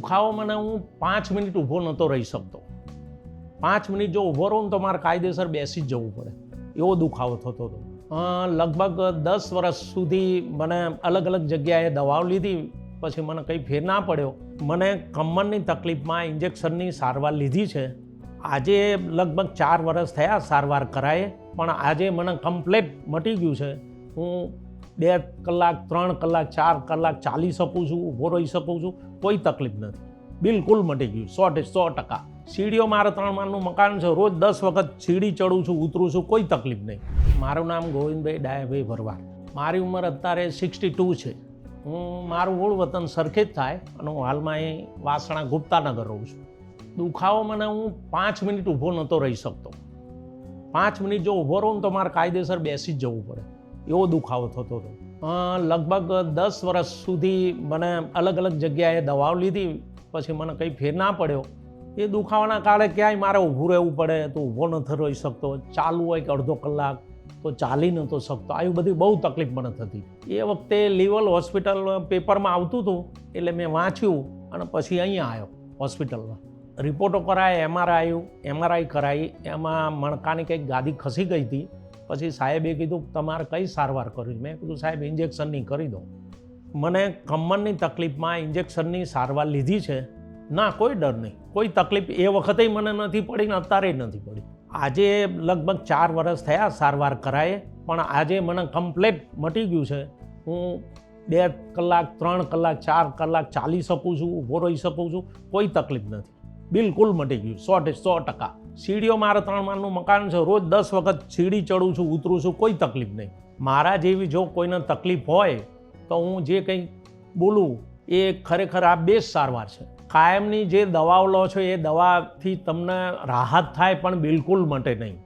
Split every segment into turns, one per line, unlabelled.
દુખાવો મને હું 5 મિનિટ ઊભો નહોતો રહી શકતો. 5 મિનિટ જો ઊભો રહું ને તો મારે કાયદેસર બેસી જ જવું પડે, એવો દુખાવો થતો હતો. લગભગ 10 વર્ષ સુધી મને અલગ અલગ જગ્યાએ દવાઓ લીધી, પછી મને કંઈ ફેર ના પડ્યો. મને કમરની તકલીફમાં ઇન્જેક્શનની સારવાર લીધી છે. આજે લગભગ 4 વર્ષ થયા સારવાર કરાયે, પણ આજે મને કમ્પ્લેટ મટી ગયું છે. હું 2 કલાક 3 કલાક 4 કલાક ચાલી શકું છું, ઊભો રહી શકું છું, કોઈ તકલીફ નથી. બિલકુલ મટી ગયું 100%. સીડીઓ મારે 3 માળનું મકાન છે, રોજ 10 વખત સીડી ચડું છું, ઉતરું છું, કોઈ તકલીફ નહીં. મારું નામ ગોવિંદભાઈ ડાયાભાઈ ભરવાડ. મારી ઉંમર અત્યારે 62 છે. મારું મૂળ વતન સરખેજ થાય અને હું હાલમાં અહીં વાસણા ગુપ્તાનગર રહું છું. દુખાવો મને હું 5 મિનિટ ઊભો નહોતો રહી શકતો. 5 મિનિટ જો ઊભો રહું ને તો મારે કાયદેસર બેસી જ જવું પડે, એવો દુખાવો થતો હતો. લગભગ 10 વર્ષ સુધી મને અલગ અલગ જગ્યાએ દવાઓ લીધી, પછી મને કંઈ ફેર ના પડ્યો. એ દુખાવાના કારણે ક્યાંય મારે ઊભું રહેવું પડે તો ઊભો નથી રહી શકતો, ચાલવું હોય કે અડધો કલાક તો ચાલી નહોતો શકતો. આવી બધી બહુ તકલીફ મને થતી. એ વખતે લીવલ હોસ્પિટલ પેપરમાં આવતું હતું એટલે મેં વાંચ્યું અને પછી અહીંયા આવ્યો હોસ્પિટલમાં. રિપોર્ટો કરાય, એમઆરઆઈ કરાવી, એમાં મણકાની કંઈક ગાદી ખસી ગઈ હતી. પછી સાહેબે કીધું તમારે કઈ સારવાર કરવી? મેં કીધું સાહેબ ઇન્જેક્શનની કરી દો. મને કમરની તકલીફમાં ઇન્જેક્શનની સારવાર લીધી છે. ના, કોઈ ડર નહીં, કોઈ તકલીફ એ વખતે મને નથી પડી ને અત્યારે નથી પડી. આજે લગભગ 4 વર્ષ થયા સારવાર કરાયે, પણ આજે મને કમ્પ્લેટ મટી ગયું છે. હું 2 કલાક 3 કલાક 4 કલાક ચાલી શકું છું, ઊભો રહી શકું છું, કોઈ તકલીફ નથી. બિલકુલ મટી ગયું 100%. સીડીઓ મારે 3 માળનું મકાન છે, રોજ 10 વખત સીડી ચડું છું, ઉતરું છું, કોઈ તકલીફ નહીં. મારા જેવી જો કોઈને તકલીફ હોય તો હું જે કંઈ બોલું એ ખરેખર આ બેસ્ટ સારવાર છે. કાયમની જે દવાઓ લો છો એ દવાથી તમને રાહત થાય પણ બિલકુલ મટે નહીં,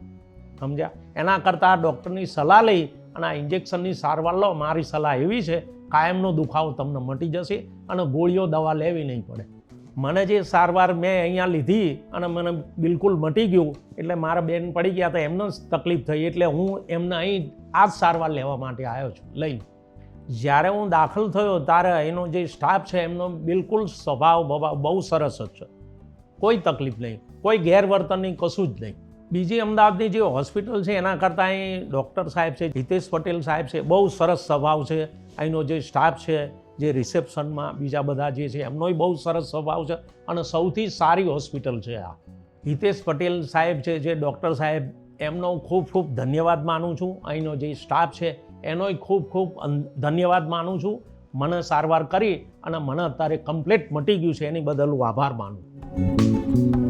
સમજ્યા? એના કરતાં ડૉક્ટરની સલાહ લઈ અને આ ઇન્જેક્શનની સારવાર લો. મારી સલાહ એવી છે, કાયમનો દુખાવો તમને મટી જશે અને ગોળીઓ દવા લેવી નહીં પડે. મને જે સારવાર મેં અહીંયા લીધી અને મને બિલકુલ મટી ગયું, એટલે મારા બેન પડી ગયા તો એમને જ તકલીફ થઈ, એટલે હું એમને અહીં આ જ સારવાર લેવા માટે આવ્યો છું લઈ. જ્યારે હું દાખલ થયો ત્યારે એનો જે સ્ટાફ છે એમનો બિલકુલ સ્વભાવ બહુ સરસ જ છે, કોઈ તકલીફ નહીં, કોઈ ગેરવર્તન નહીં, કશું જ નહીં. બીજી અમદાવાદની જે હોસ્પિટલ છે એના કરતાં અહીં ડૉક્ટર સાહેબ છે, હિતેશ પટેલ સાહેબ છે, બહુ સરસ સ્વભાવ છે. અહીંનો જે સ્ટાફ છે, જે રિસેપ્શનમાં બીજા બધા જે છે એમનોય બહુ સરસ સ્વભાવ છે અને સૌથી સારી હોસ્પિટલ છે આ. હિતેશ પટેલ સાહેબ છે જે ડૉક્ટર સાહેબ, એમનો ખૂબ ખૂબ ધન્યવાદ માનું છું. અહીંનો જે સ્ટાફ છે એનોય ખૂબ ખૂબ ધન્યવાદ માનું છું. મને સારવાર કરી અને મને અત્યારે કમ્પ્લીટ મટી ગયું છે, એની બદલ હું આભાર માનું.